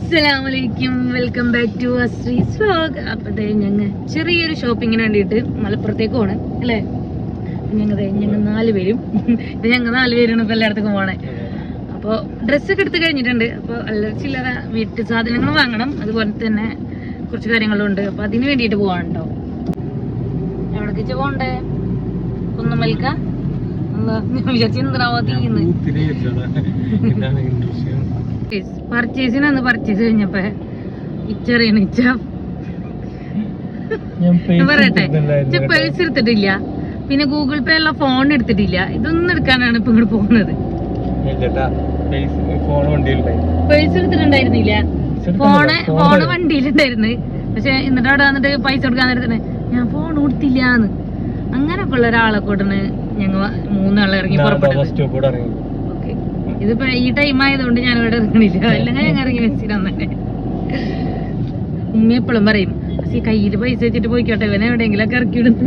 അസ്സലാമലൈക്കും, welcome back to അസ്രീസ് vlog. അപ്പോഴത്തെ ഞങ്ങൾ ചെറിയൊരു ഷോപ്പിങ്ങിന് വേണ്ടിയിട്ട് മലപ്പുറത്തേക്ക് പോകണേ അല്ലേ. ഞങ്ങൾ 4 പേരും ഇപ്പം ഞങ്ങൾ 4 പേരാണ് ഇപ്പോൾ എല്ലായിടത്തേക്കും പോകണേ. അപ്പോൾ ഡ്രസ്സൊക്കെ എടുത്ത് കഴിഞ്ഞിട്ടുണ്ട്. അപ്പോൾ ചില്ലറ വീട്ടു സാധനങ്ങൾ വാങ്ങണം, അതുപോലെ തന്നെ കുറച്ച് കാര്യങ്ങളുണ്ട്. അപ്പോൾ അതിന് വേണ്ടിയിട്ട് പോകാൻ കേട്ടോ. എവിടേക്ക് പോകണ്ടേ? കുന്നമൽക്ക പർച്ചേസിനന്ന് പർച്ചേസ് കഴിഞ്ഞപ്പോ ഇച്ചറിയണ പറയട്ടെ, പേഴ്സ് എടുത്തിട്ടില്ല, പിന്നെ ഗൂഗിൾ പേ ഉള്ള ഫോൺ എടുത്തിട്ടില്ല. ഇതൊന്നും എടുക്കാനാണ് ഇപ്പൊ ഇങ്ങോട്ട് പോകുന്നത്. പേഴ്സ് എടുത്തിട്ടുണ്ടായിരുന്നില്ല, ഫോണ് വണ്ടിയിലുണ്ടായിരുന്നു. പക്ഷെ എന്നിട്ട് അവിടെ വന്നിട്ട് പൈസ കൊടുക്കാൻ നേരത്തിന് ഞാൻ ഫോൺ കൊടുത്തില്ലാന്ന്. അങ്ങനൊക്കെ ഉള്ള ഒരാളെ കൂട്ടാണ് ഞങ്ങൾ 3 ആളെ ഇറങ്ങി പുറപ്പെട്ടത്. ഓക്കെ, ഇതിപ്പോ ഈ ടൈം ആയതുകൊണ്ട് ഞാൻ ഇവിടെ ഇറങ്ങണില്ല, അല്ലെങ്കിൽ ഞങ്ങൾ ഇറങ്ങി വെച്ചിട്ട് തന്നെ. ഉമ്മ എപ്പോഴും പറയും, പക്ഷേ കയ്യിൽ പൈസ വെച്ചിട്ട് പോയിക്കോട്ടെ, ഇവനെ എവിടെയെങ്കിലും ഒക്കെ ഇറക്കി വിടുന്നു.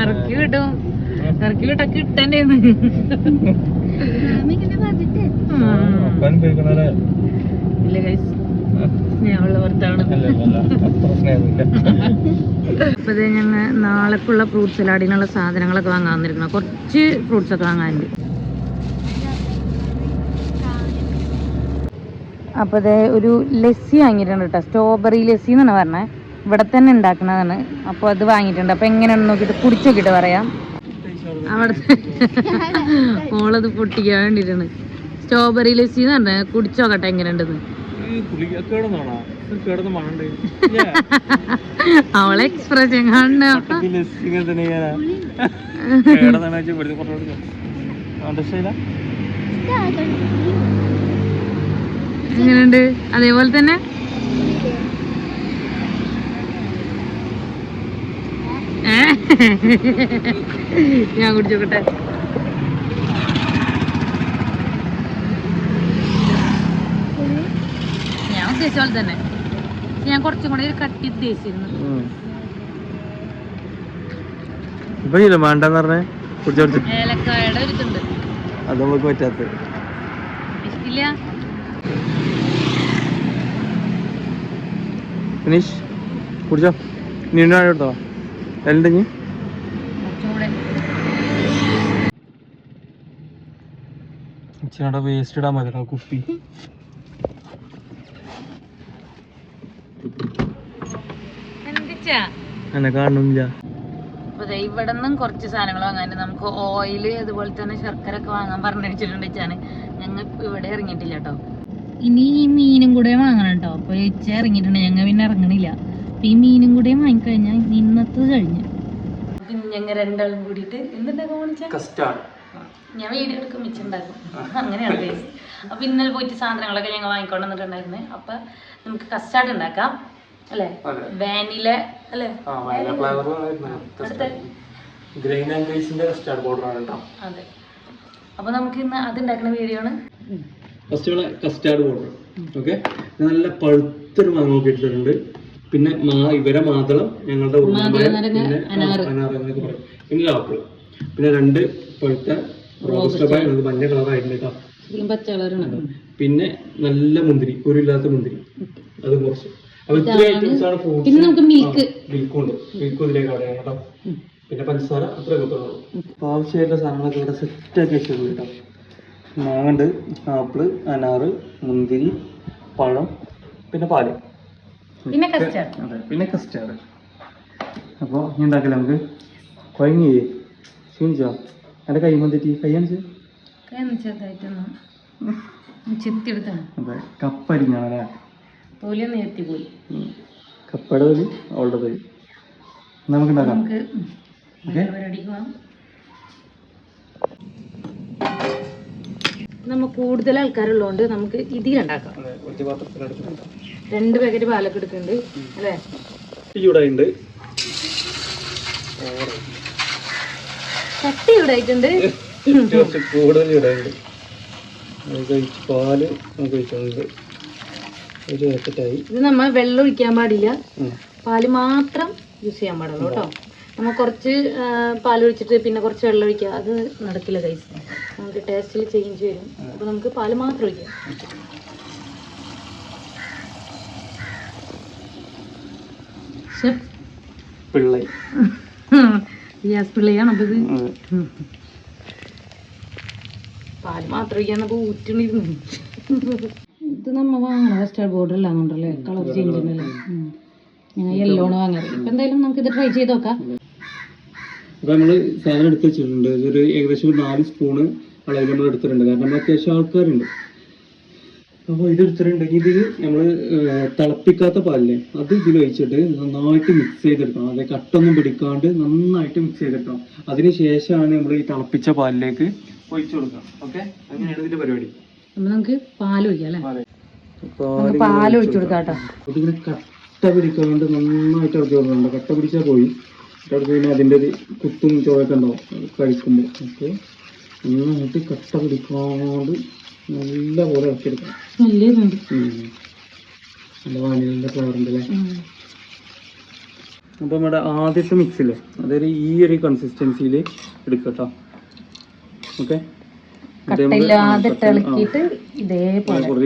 ഇറക്കി വിടും, ഇറക്കി വിട്ട കിട്ടണ്ടേന്ന്. ഇല്ല ഗൈസ്, സ്നേഹമുള്ള ഭർത്താവാണ്. അപ്പൊ ഞങ്ങൾ നാളേക്കുള്ള ഫ്രൂട്ട് സലാഡിനുള്ള സാധനങ്ങളൊക്കെ വാങ്ങാൻ വന്നിരുന്നു. കുറച്ച് ഫ്രൂട്ട്സ് ഒക്കെ വാങ്ങാനുണ്ട്. അപ്പോൾ അതേ ഒരു ലസ്സി വാങ്ങിയിട്ടുണ്ട് കേട്ടോ. സ്ട്രോബെറി ലസ്സി എന്നാണ് പറഞ്ഞത്, ഇവിടെ തന്നെ ഉണ്ടാക്കുന്നതാണ്. അപ്പോൾ അത് വാങ്ങിയിട്ടുണ്ട്. അപ്പോൾ എങ്ങനെയാണെന്ന് നോക്കിയിട്ട് കുടിച്ച് നോക്കിയിട്ട് പറയാം. അവിടുത്തെ മോളത് പൊട്ടിക്കാൻ വേണ്ടിയിട്ടാണ്. സ്ട്രോബെറി ലസ്സി എന്ന് പറഞ്ഞാൽ കുടിച്ചോക്കട്ടെ എങ്ങനെയുണ്ടെന്ന്. അവളെ എക്സ്പ്രഷൻ കാണണോ? എങ്ങനെയുണ്ട്? അതേപോലെ തന്നെ ഞാൻ കുടിച്ചോക്കട്ടെ. ഞാൻ ഉദ്ദേശിച്ച പോലെ തന്നെ, ഞാൻ കുറച്ചും കൂടെ ഒരു കട്ടി ഉദ്ദേശിച്ചിരുന്നു. ഏലക്കായുടെ ഒരു ഇതുണ്ട്, അത് നമുക്ക് പറ്റാത്ത ഇഷ്ടില്ല. ഫിനിഷ് കുടിച്ചോ. നീണ്ടോ എടുത്തോ എല്ലാം വേസ്റ്റ് ഇടാൻ മതി കുപ്പി. എന്നെ കാണുന്നില്ല. ഇവിടെ നിന്നും കുറച്ച് സാധനങ്ങൾ വാങ്ങാൻ, നമുക്ക് ഓയില് അതുപോലെ തന്നെ ശർക്കര ഒക്കെ വാങ്ങാൻ പറഞ്ഞിട്ടുണ്ട്. ഞങ്ങൾ ഇവിടെ ഇറങ്ങിയിട്ടില്ല കേട്ടോ. ഇനി ഈ മീനും കൂടെ വാങ്ങണം കേട്ടോ. അപ്പൊ ഇച്ച ഇറങ്ങിയിട്ടുണ്ട്, ഞങ്ങൾ പിന്നെ ഇറങ്ങണില്ല. അപ്പൊ ഈ മീനും കൂടെ വാങ്ങിക്കഴിഞ്ഞാൽ ഇന്നത്തെ കഴിഞ്ഞ് ഞങ്ങൾ 2 ആളും കൂടിയിട്ട് എന്തുണ്ടാക്കാൻ ഞാൻ വീഡിയോ എടുക്കും, മിച്ചുണ്ടാക്കും. അങ്ങനെയാണ്. അപ്പൊ ഇന്നലെ പോയിട്ട് സാധനങ്ങളൊക്കെ ഞങ്ങൾ വാങ്ങിക്കൊണ്ട് വന്നിട്ടുണ്ടായിരുന്നേ. അപ്പൊ നമുക്ക് കസ്റ്റാർഡ് ഉണ്ടാക്കാം അല്ലേ, വാനില അല്ലേ. അതെ, അപ്പൊ നമുക്ക് ഇന്ന് അത് ഉണ്ടാക്കുന്ന വീഡിയോ ആണ്. Custard powder. ഓക്കെ, നല്ല പഴുത്തൊരു മാങ്ങ ഇട്ടിട്ടുണ്ട്. പിന്നെ ഇവരെ മാതളം, ഞങ്ങളുടെ പിന്നെ ആപ്പിൾ, പിന്നെ 2 പഴുത്ത റോബസ്റ്റ മഞ്ഞ കളറായിട്ടുണ്ട് കേട്ടോ. പച്ച കളറാണ്. പിന്നെ നല്ല മുന്തിരി, കുരുല്ലാത്ത മുന്തിരി, അത് കുറച്ച്. അപ്പൊ ഇത്ര ഐറ്റംസ് ആണ് ഫ്രൂട്ട്സ്. മിൽക്കുണ്ട്, മിൽക്ക് ഇതിലേക്ക് അവിടെ കേട്ടോ. പിന്നെ പഞ്ചസാര, അത്രയൊക്കെ ഉള്ളൂ. അപ്പൊ ആവശ്യമായിട്ടുള്ള സാധനങ്ങളൊക്കെ ഇവിടെ സെറ്റാക്കി വെച്ചിട്ടുണ്ട് കേട്ടോ. മാങ്ങണ്ട്, ആപ്പിള്, അനാറ്, മുന്തിരി, പഴം, പിന്നെ പാല്, പിന്നെ കസ്റ്റാർഡ്. അപ്പോൾ ഇനി ഉണ്ടാക്കില്ല നമുക്ക്. കുഴങ്ങി ക്ഷീണിച്ചോ? എൻ്റെ കൈ തെറ്റി, കൈ കാണിച്ച് അതെ. കപ്പരിഞ്ഞാണല്ലേ, കപ്പയുടെ തൊലി അവളുടെ തൊലി. നമുക്ക് ഉണ്ടാക്കാം. നമ്മ കൂടുതൽ ആൾക്കാരുള്ളതുകൊണ്ട് നമുക്ക് ഇതിലുണ്ടാക്കാം. 2 പാക്കറ്റ് പാലൊക്കെ എടുക്കുന്നുണ്ട് അല്ലേ. ചൂടായിട്ടുണ്ട്, ചട്ടി ചൂടായിട്ടുണ്ട്, കൂടുതൽ ചൂടായിട്ടുണ്ട്. പാല് നമുക്ക് ഒഴിക്കുന്നുണ്ട്. ഇത് നമ്മൾ വെള്ളം ഒഴിക്കാൻ പാടില്ല, പാല് മാത്രം യൂസ് ചെയ്യാൻ പാടുള്ളൂ കേട്ടോ. നമ്മൾ കുറച്ച് പാൽ ഒഴിച്ചിട്ട് പിന്നെ കുറച്ച് വെള്ളം ഒഴിക്കുക, അത് നടക്കില്ല ഗൈസ്. നമുക്ക് ടേസ്റ്റിൽ ചേഞ്ച് വരും. അപ്പോൾ നമുക്ക് പാല് മാത്രം ഒഴിക്കാം. പിള്ളை ഗ്യാസ് പിള്ളയാണ്. അപ്പോൾ ഇത് പാല് മാത്രം ഒഴിക്കാന്നപ്പോൾ ഊറ്റിണിരുന്നു. ഇത് നമ്മ വാങ്ങണ കസ്റ്റാർഡ് പൗഡർ ഇല്ലാന്നുണ്ടല്ലേ, കളർ ചേഞ്ച് ഉണ്ടല്ലേ. ഞങ്ങൾ യെല്ലോണ് വാങ്ങാറ്. ഇപ്പം എന്തായാലും നമുക്ക് ഇത് ട്രൈ ചെയ്ത് നോക്കാം. അപ്പോൾ നമ്മൾ സാധനം എടുത്ത് വെച്ചിട്ടുണ്ട്. ഇതൊരു ഏകദേശം 4 സ്പൂണ് അളവിൽ നമ്മൾ എടുത്തിട്ടുണ്ട്. കാരണം നമ്മൾ അത്യാവശ്യം ആൾക്കാരുണ്ട്. അപ്പോൾ ഇതെടുത്തിട്ടുണ്ടെങ്കിൽ ഇത് നമ്മൾ തിളപ്പിക്കാത്ത പാലില്ലേ, അത് ഇതിൽ ഒഴിച്ചിട്ട് നന്നായിട്ട് മിക്സ് ചെയ്തെടുക്കണം. അതായത് കട്ടൊന്നും പിടിക്കാണ്ട് നന്നായിട്ട് മിക്സ് ചെയ്തെടുക്കണം. അതിന് ശേഷമാണ് നമ്മൾ ഈ തിളപ്പിച്ച പാലിലേക്ക് ഒഴിച്ചു കൊടുക്കണം. ഓക്കെ, അങ്ങനെയാണ് ഇതിന്റെ പരിപാടി. നമുക്ക് പാൽ ഒഴിക്കാം അല്ലേ? പാൽ ഒഴിച്ചു കൊടുക്കാം കേട്ടോ. ഇതിങ്ങനെ കട്ട പിടിക്കാണ്ട് നന്നായിട്ട് ഇറക്കി കൊടുക്കുന്നുണ്ട്. കട്ട പിടിച്ചാൽ പോയി ഇറക്കി കഴിഞ്ഞാൽ അതിൻ്റെ ഒരു കുത്തും ചോയൊക്കെ ഉണ്ടാവും കഴിക്കുമ്പോൾ. ഓക്കെ, നന്നായിട്ട് കട്ട പിടിക്കാണ്ട് നല്ല പോലെ ഇറക്കിയെടുക്കണം. നല്ല വാനിലിൻ്റെ ഫ്ലേവറുണ്ട് അല്ലേ? അപ്പോൾ നമ്മുടെ ആദ്യത്തെ മിക്സില്ലേ, അതായത് ഈ ഒരു കൺസിസ്റ്റൻസിയിൽ എടുക്കുക കേട്ടോ. ഓക്കെ, കുറേ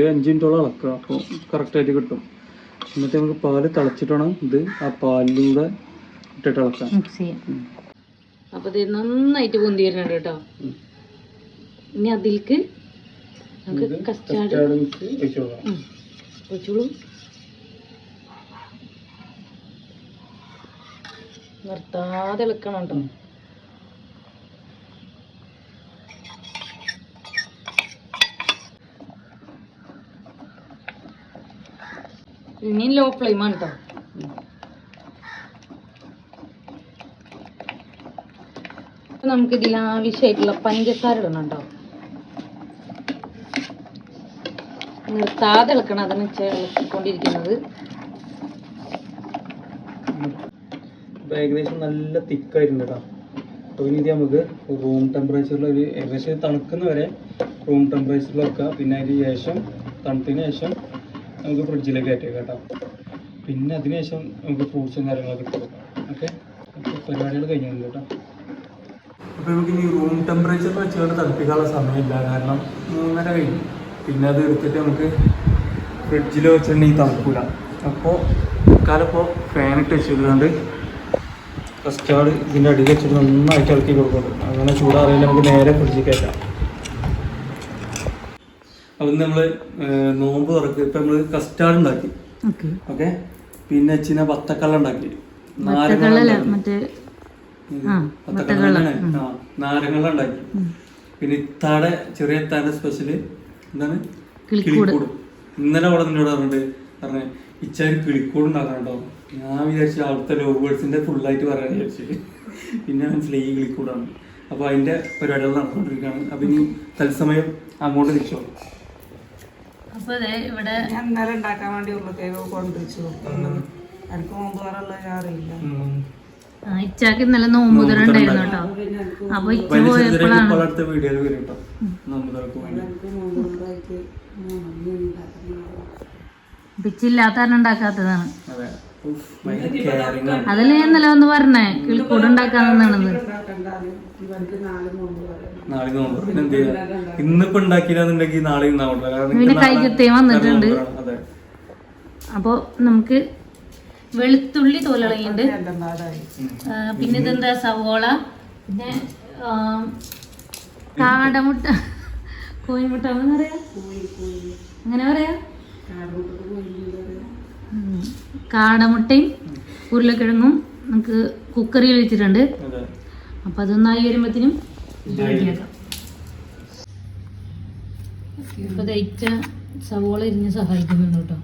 5 മിനിറ്റോളം ഇളക്കുക. അപ്പോൾ കറക്റ്റായിട്ട് കിട്ടും. എന്നിട്ട് നമുക്ക് പാല് തിളച്ചിട്ട് വേണം ഇത് ആ പാലിലൂടെ ഇട്ടിട്ട് ഇളക്കാം. അപ്പോൾ ഇത് നന്നായിട്ട് പൊന്തി വരുന്നുണ്ട് കേട്ടോ. ഇനി അതിലേക്ക് നമുക്ക് കസ്റ്റാർഡ് ഒഴിച്ചോളൂ. നിർത്താതെ ഇളക്കണം കേട്ടോ. ഇനി ലോ ഫ്ലെയിമാണ് കേട്ടോ. അപ്പൊ നമുക്ക് ഇതിൽ ആവശ്യമായിട്ടുള്ള പഞ്ചസാര ഇടണം കേട്ടോ. നിർത്താതെ ഇളക്കണം, അതിന് ഇളക്കിക്കൊണ്ടിരിക്കുന്നത്. ഏകദേശം നല്ല തിക്കായിരുന്നു കേട്ടോ. അപ്പോൾ ഇനി ഇത് നമുക്ക് റൂം ടെമ്പറേച്ചറിൽ ഒരു ഏകദേശം തണുക്കുന്ന വരെ റൂം ടെമ്പറേച്ചറിൽ വെക്കാം. പിന്നെ അതിന് ശേഷം തണുത്തതിന് ശേഷം നമുക്ക് ഫ്രിഡ്ജിലേക്ക് കയറ്റി കേട്ടോ. പിന്നെ അതിന് ശേഷം നമുക്ക് ഫ്രൂട്ട്സും കാര്യങ്ങളൊക്കെ ഇട്ട് വെക്കാം. ഓക്കെ, അപ്പോൾ പരിപാടികൾ കഴിഞ്ഞു കേട്ടോ. അപ്പോൾ നമുക്ക് ഇനി റൂം ടെമ്പറേച്ചറിൽ വെച്ചുകൊണ്ട് തണുപ്പിക്കാനുള്ള സമയമില്ല. കാരണം 3:30 കഴിഞ്ഞു. പിന്നെ അത് എടുത്തിട്ട് നമുക്ക് ഫ്രിഡ്ജിൽ വെച്ചിട്ടുണ്ടെങ്കിൽ തണുക്കില്ല. അപ്പോൾ കാലപ്പോൾ ഫാനിട്ട് വെച്ചിട്ടുണ്ട് കസ്റ്റാർഡ് ഇതിൻ്റെ അടിയിൽ വെച്ചിട്ട് നന്നായിട്ട് ഇളക്കി കൊടുക്കുന്നുണ്ട്. അങ്ങനെ ചൂടാറിയില്ല, നമുക്ക് നേരെ ഫ്രിഡ്ജിൽ കയറ്റാം. അപ്പം നമ്മൾ നോമ്പ് തുറക്ക് ഇപ്പം നമ്മൾ കസ്റ്റാർഡ് ഉണ്ടാക്കി. ഓക്കെ, പിന്നെ വെച്ചാൽ വത്തക്കള്ള ഉണ്ടാക്കി, നാരങ്ങ ഉണ്ടാക്കി. പിന്നെ ഇത്താടെ ചെറിയ ഇത്താടെ സ്പെഷ്യല് എന്താണ് കിളിക്കൂട്. ഇന്നലെ അവിടെ നിന്നോട് പറഞ്ഞേ ഇച്ചാരി കിളിക്കൂട് ഉണ്ടാക്കണം കേട്ടോ. ഞാൻ വിചാരിച്ചു അവിടുത്തെ ലവ് ബേർഡ്സിന്റെ ഫുള്ളായിട്ട് പറയാൻ വിചാരിച്ചു. പിന്നെ മനസ്സിലായി ഈ കിളിക്കൂടാണ്. അപ്പോൾ അതിന്റെ പരിപാടികൾ നടന്നുകൊണ്ടിരിക്കുകയാണ്. അപ്പം ഇനി തത്സമയം അങ്ങോട്ട് തിരിച്ചോ. അപ്പോൾ ഇവിടെ ഞാൻ ഇന്നലെ ഉണ്ടാക്കാൻ വേണ്ടി ഉരുളക്കിഴങ്ങ് കൊണ്ടുവച്ചു. എനിക്ക് നോമ്പ് പറയാനുള്ള അറിയില്ല. ഇച്ചാക്ക് ഇന്നലെ നോമ്പ് തുറ ഉണ്ടായിരുന്നു കേട്ടോ. അപ്പൊ ഇച്ച പോയപ്പോഴാണ് പിച്ചില്ലാത്ത കാരണം ഉണ്ടാക്കാത്തതാണ്. അതല്ലേ ഞാൻ ഇന്നലെ ഒന്ന് പറഞ്ഞേ കിളിക്കൂട് ഉണ്ടാക്കാന്നാണെന്ന്. ഇന്നിപ്പോ ഉണ്ടാക്കിയില്ലാന്നുണ്ടെങ്കിൽ നാളെ പിന്നെ കൈകൃത്യം വന്നിട്ടുണ്ട്. അപ്പൊ നമുക്ക് വെളുത്തുള്ളി തോലിളങ്ങിണ്ട്. പിന്നെ ഇതെന്താ സവോള, പിന്നെ കാടമുട്ട, കോഴിമുട്ട അങ്ങനെ പറയാ, കാടമുട്ടയും ഉരുളക്കിഴങ്ങും നമുക്ക് കുക്കറിൽ വെച്ചിട്ടുണ്ട്. അപ്പൊ അതൊന്നായി വരുമ്പത്തിനും ഇപ്പൊ ദയിച്ച സവോള ഇരിഞ്ഞ് സഹായിക്കുന്നുണ്ട് കേട്ടോ.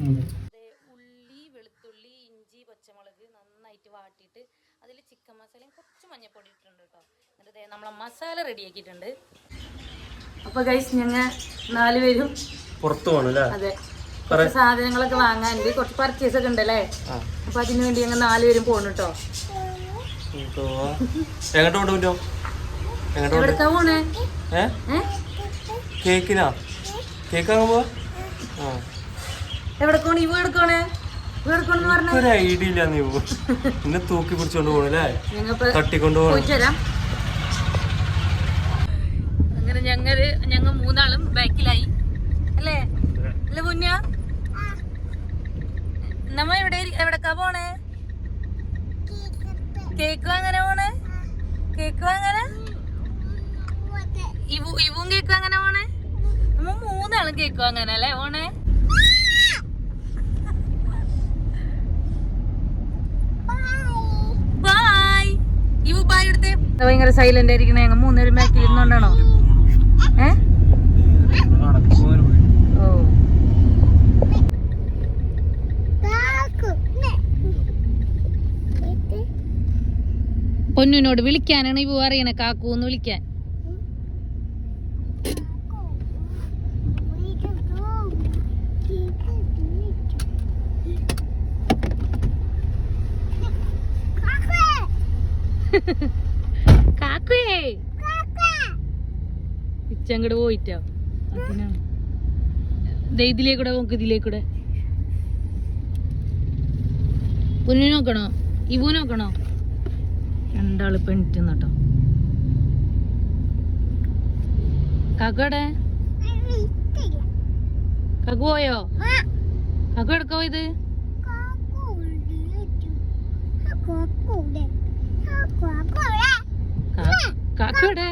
ഉള്ളി, വെളുത്തുള്ളി, ഇഞ്ചി, പച്ചമുളക് നന്നായിട്ട് വാട്ടിയിട്ട് അതിൽ ചിക്കൻ മസാലയും കുറച്ച് മഞ്ഞപ്പൊടി ഇട്ടിട്ടുണ്ട് കേട്ടോ. എന്നിട്ട് നമ്മളെ മസാല റെഡിയാക്കിയിട്ടുണ്ട്. അപ്പൊ ഗൈസ് ഞങ്ങൾ 4 പേരും പുറത്തു പോകണം. അതെ, കുറച്ച് സാധനങ്ങളൊക്കെ വാങ്ങാനുണ്ട്, കുറച്ച് പർച്ചേസ് ഒക്കെ ഉണ്ടല്ലേ. അപ്പൊ അതിനു വേണ്ടി ഞങ്ങൾ 4 പേരും പോണു കേട്ടോ. എവിടക്കാ പോണേ? കേക്കിനാ? കേക്കാണ് പോവാ? എവിടെ പോണേ? ഇവ എടുക്കണേ? വേർക്കൊന്ന് പറഞ്ഞ ഒരു ഐഡിയ ഇല്ല. നീ എന്നെ തൂക്കി പിടിച്ചോണ്ട് പോകണല്ലേ, തട്ടിക്കൊണ്ട് പോകണം. അങ്ങനെ ഞങ്ങൾ മൂന്നാളും ബാക്കിലായി അല്ലേ? അല്ലേ മുന്ന? നമ്മ എവിടക്കാ പോണേ? കേക്ക് വാങ്ങാനാ പോണേ? കേക്ക് വാങ്ങാനാ? ഇവും കേക്ക് വാങ്ങാനാ പോണേ? നമ്മ മൂന്നാളും കേക്ക് വാങ്ങാനല്ലേ പോണേ? ബൈ. ഇവു ബൈ എടുത്തേ. ഭയങ്കര സൈലന്റ് ആയിരിക്കണേ. ഞങ്ങൾ മൂന്നുപേരും ബാക്കിൽ ഇരുന്നോണ്ടാണോ? ഓ, പൊന്നുനോട് വിളിക്കാനാണ് ഇവ അറിയണേ, കാക്കൂന്ന് വിളിക്കാൻ. കാക്കുവേ ഇച്ചങ്ങട് പോയിട്ടോ. അതിനാണ് ഇതിലേക്കൂടെ നോക്ക്, ഇതിലേക്കൂടെ. പൊന്നു നോക്കണോ? ഇവു നോക്കണോ? രണ്ടാള് പെണ്ണിട്ടുന്ന കേട്ടോ. കാക്കടെ കാക്കു പോയോ? കാക്കു എടുക്ക പോയത്? കാക്കടെ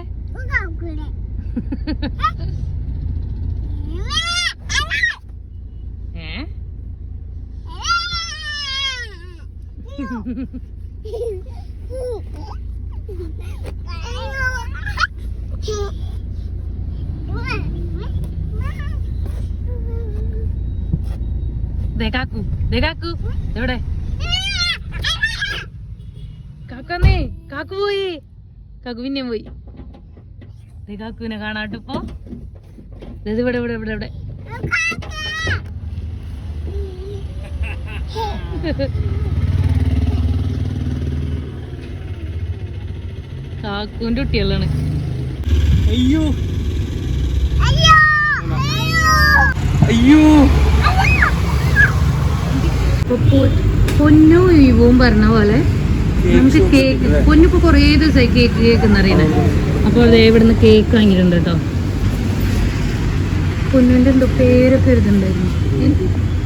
കാക്കു എവിടെ? കാക്കന്നേ, കാക്കു പോയി. കാക്കു പിന്നെയും പോയി. കാക്കുവിനെ കാണാട്ടിപ്പോ. ഇവിടെ ഇവിടെ ഇവിടെ ഇവിടെ കാക്കുവിന്റെ കുട്ടികളാണ്. അയ്യോ അയ്യോ, പൊന്നു ഇവും പറഞ്ഞ പോലെ നമുക്ക് കേക്ക്, പൊന്നിപ്പോ കൊറേ ദിവസമായി കേക്ക് കേക്ക് അറിയണേ. അപ്പോൾ അതേ ഇവിടുന്ന് കേക്ക് വാങ്ങിയിട്ടുണ്ട് കേട്ടോ. പൊന്നുവിന്റെ എന്തോ പേരൊക്കെ എഴുതുണ്ടായിരുന്നു.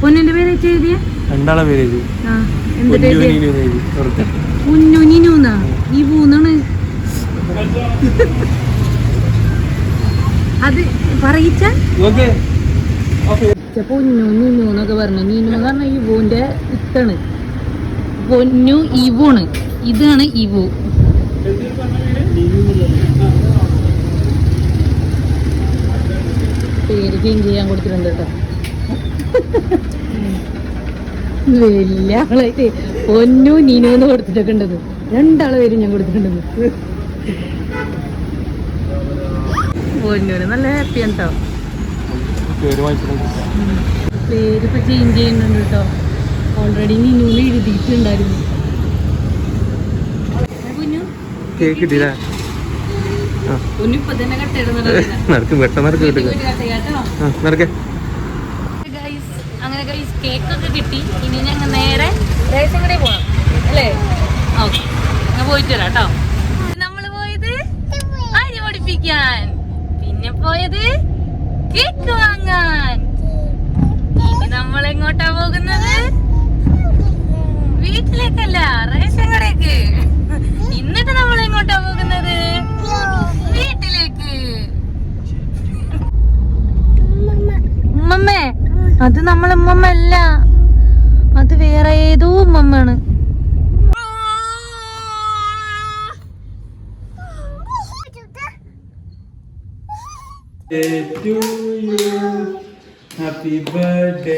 പൊന്നിന്റെ പേര് എഴുതിയ? രണ്ടാളെ പേര് എഴുതി. ആ, എന്താ പൊന്നു നിനൂന്നാ? ഈ പൂന്നാണ് അത് പറയിച്ച പൊന്നു നിനു എന്നൊക്കെ പറഞ്ഞു. നിനു എന്ന് പറഞ്ഞ ഇവുന്റെ ഇത്താണ്. പൊന്നു ഇവുണ്, ഇതാണ് ഇവു. പേര് ചേഞ്ച് ചെയ്യാൻ കൊടുത്തിട്ടുണ്ട് കേട്ടോ. വലിയ ആളായിട്ട് പൊന്നു നീനു എന്ന് കൊടുത്തിട്ടൊക്കെ ഉണ്ടത്. രണ്ടാളെ പേരും ഞാൻ കൊടുത്തിട്ടുണ്ടെന്ന്. പൊന്നൂര് നല്ല ഹാപ്പിയാണ് കേട്ടോ. പേരിപ്പോ ചേഞ്ച് ചെയ്യുന്നുണ്ട് കേട്ടോ. ഓൾറെഡി നീനൂല് എഴുതിയിട്ടുണ്ടായിരുന്നു. പൊന്നിപ്പോ തന്നെ കട്ടിടുന്നുണ്ട്. അങ്ങനെ കേക്കൊക്കെ കിട്ടി. ഇനി ഞങ്ങൾ നേരെ റേഷൻ കടയിൽ പോകണം അല്ലേ? ഓക്കെ, ഞാൻ പോയിട്ട് വരാം കേട്ടോ. നമ്മള് പോയത് അരി പൊടിപ്പിക്കാൻ, പിന്നെ പോയത് കേക്ക് വാങ്ങാൻ. ഇനി നമ്മൾ എങ്ങോട്ടാ പോകുന്നത്? വീട്ടിലേക്കല്ല, റേഷൻ കടയ്ക്ക്. എന്നിട്ട് നമ്മൾ എങ്ങോട്ടാ പോകുന്നത്? വീട്ടിലേക്ക്. ഉമ്മമ്മേ, അത് നമ്മളെ ഉമ്മമ്മ അല്ല, അത് വേറെ ഏതോ ഉമ്മമ്മയാണ്. ഹാപ്പി ബർത്ത്ഡേ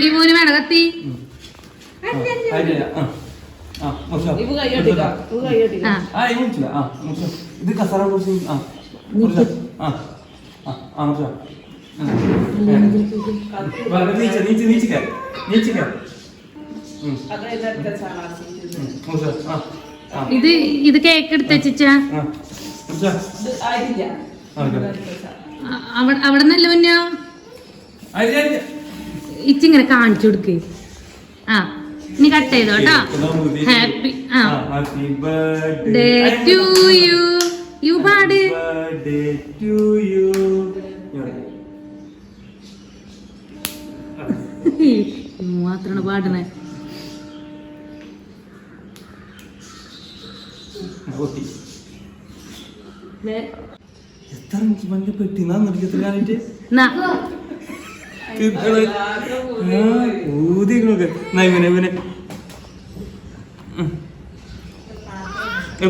ഇവൂന് വേണം കത്തി. ഇത് കസറ ഇത് കേക്ക് എടുത്ത് വെച്ചാ അവിടെ നല്ല മുന്നോ ഇച്ചിങ്ങനെ കാണിച്ചു കൊടുക്ക്. ആ ഇനി കട്ട് ചെയ്തോ കേട്ടോ. Happy birthday to you. You പാട്. മാത്രാണ് പാടണേ.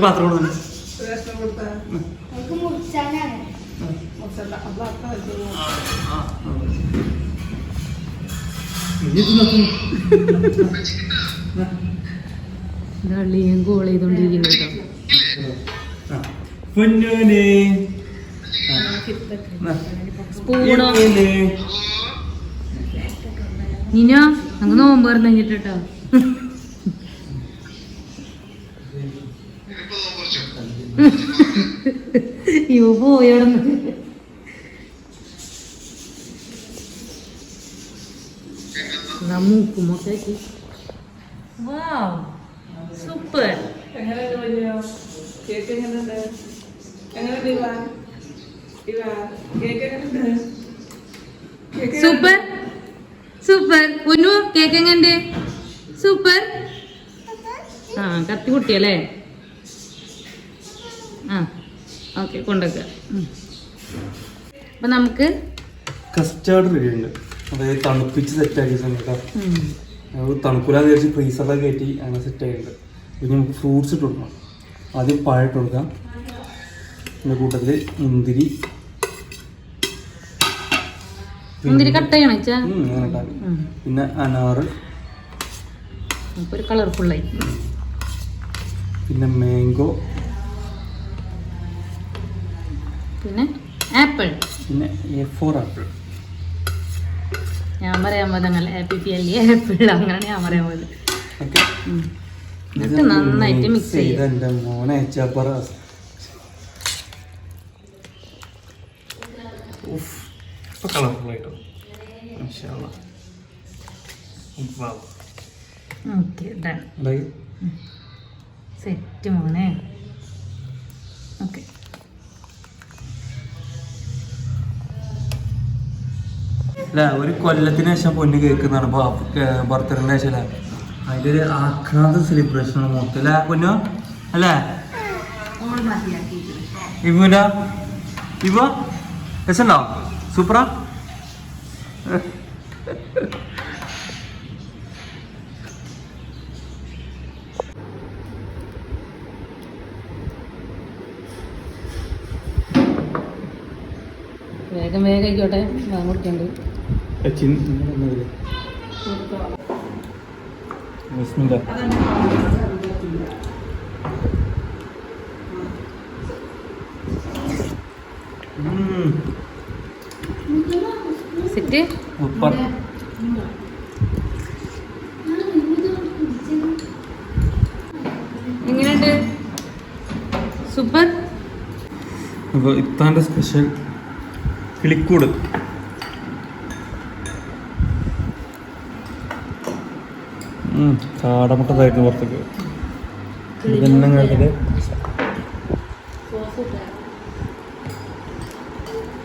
പാത്രം കളിയും കോൾ ചെയ്തോണ്ടിരിക്കുന്നു കേട്ടോ. സ്പൂണോ നിനോ അങ്ങ് നോമ്പ് പറഞ്ഞിട്ട് കേട്ടോ. ഇവ പോയോടന്ന് മൂക്കുമൊക്കെ സൂപ്പർ. Super super. പൊന്നു കേക്ക് എങ്ങനെ? സൂപ്പർ. ആ കത്തി കുട്ടിയല്ലേ? ആ ഓക്കെ കൊണ്ടുവെക്കുക. അപ്പൊ നമുക്ക് കസ്റ്റാർഡ് റെഡി ഉണ്ട്. അതായത് തണുപ്പിച്ച് സെറ്റാക്കിയ സമയത്ത് തണുക്കൂലാന്ന് വിചാരിച്ച് ഫ്രീസറിലൊക്കെ കയറ്റി അങ്ങനെ സെറ്റ് ആയിട്ടുണ്ട്. പിന്നെ നമുക്ക് ഫ്രൂട്ട്സ് ഇട്ട് കൊടുക്കണം. ആദ്യം പഴം ഇട്ട് കൊടുക്കാം. പിന്നെ കൂട്ടത്തിൽ മുന്തിരി കട്ട് ചെയ്യണം. അങ്ങനെ ഉണ്ടാകും. പിന്നെ അനാറ്, ഒരു കളർഫുള്ളായി. പിന്നെ മാംഗോ, പിന്നെ ആപ്പിൾ, പിന്നെ A4 ആപ്പിൾ. ഞാൻ പറയാൻ പോലെ ആപ്പിൾ അങ്ങനെയാണ് ഞാൻ പറയാൻ പോലെ. എന്നിട്ട് നന്നായിട്ട് മിക്സ് ചെയ്ത് എൻ്റെ മോനെ ചപ്പറ കളർഫുള്ളായിട്ടോ. ഓക്കെ സെറ്റ് മോനെ. ഓക്കെ അല്ല ഒരു കൊല്ലത്തിന് ശേഷം പൊന്ന് കേൾക്കുന്നതാണ് ബർത്ത്ഡേന്റെ ശേഷം. അതിൻ്റെ ഒരു ആക്രാന്ത സെലിബ്രേഷനാണ് മൊത്തം അല്ലേ പൊന്നോ? അല്ലേ ഇവന ഇവ രസമുണ്ടോ? സൂപ്പറാ. വേഗം വേഗം ആയിക്കോട്ടെ, വാങ്ങി കൊടുക്കണ്ട്. സെറ്റ് എങ്ങനെയുണ്ട്? സൂപ്പർ. ഇത്താൻ്റെ സ്പെഷ്യൽ കിളിക്കൂട്. കാടമുട്ടതായിരുന്നു പുറത്തേക്ക്.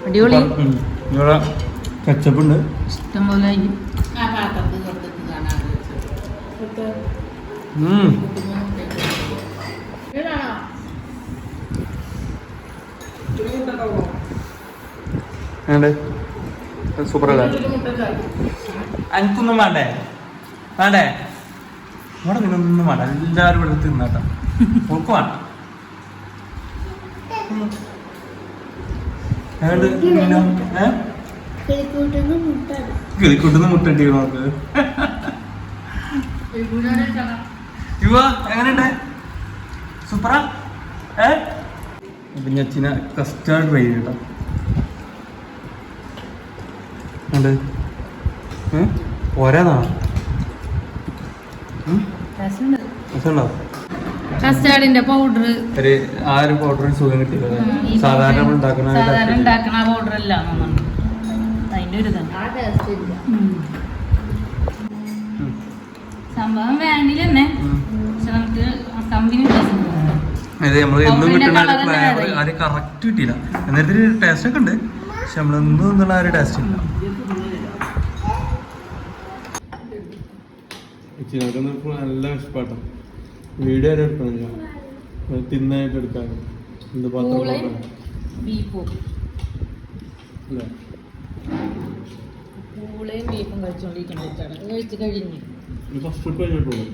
അടിപൊളി. ഇവിടെ കച്ചപ്പുണ്ട് ഇഷ്ടംപോലെ. സൂപ്പറല്ലേ? എനിക്കൊന്നും വേണ്ടേ? വേണ്ടേ? ഇവിടെ നിന്നൊന്നും വേണ്ട. എല്ലാവരും ഇവിടെ തിന്നാട്ടോ. നമുക്ക് വേണ്ട. കിളിക്കൂട്ടുന്ന മുട്ടണ്ടി നമുക്ക്. ഇവ എങ്ങനെയുണ്ട്? സൂപ്പറാ. പിന്നെ അച്ഛന കസ്റ്റാർഡ് ട്രൈ കേട്ടോ. പോരാന്നാ രസമുണ്ടോ? കസ്റ്റാർഡിന്റെ പൗഡർ ആ ഒരു പൗഡറിന് സുഖം കിട്ടിയില്ല സാധാരണ നമ്മൾ സാധാരണ ഉണ്ടാക്കുന്ന പൗഡർ അല്ല അതിന്റെ ഒരു സംഭവം വാനില തന്നെ പക്ഷെ നമുക്ക് കമ്പനി അതെ നമ്മൾ എന്നും കിട്ടുന്ന ഫ്ലേവർ അത് കറക്റ്റ് കിട്ടിയില്ല എന്നിട്ട് ടേസ്റ്റ് ഒക്കെ ഉണ്ട് പക്ഷെ നമ്മളെന്നും എന്നുള്ള ആ ഒരു ടേസ്റ്റ് ഇല്ല. നല്ല ഇഷ്ടപ്പെട്ടോ വീഡിയോ എടുക്കണില്ല തിന്നായിട്ട് എടുക്കാൻ എന്ത് പാത്രം ബീഫും പൂളയും ബീഫും കഴിച്ചോണ്ടിരിക്കുന്നുണ്ട് കഴിച്ച് കഴിഞ്ഞു ഫസ്റ്റ് ഫുഡ് കഴിഞ്ഞിട്ടുള്ളൂ.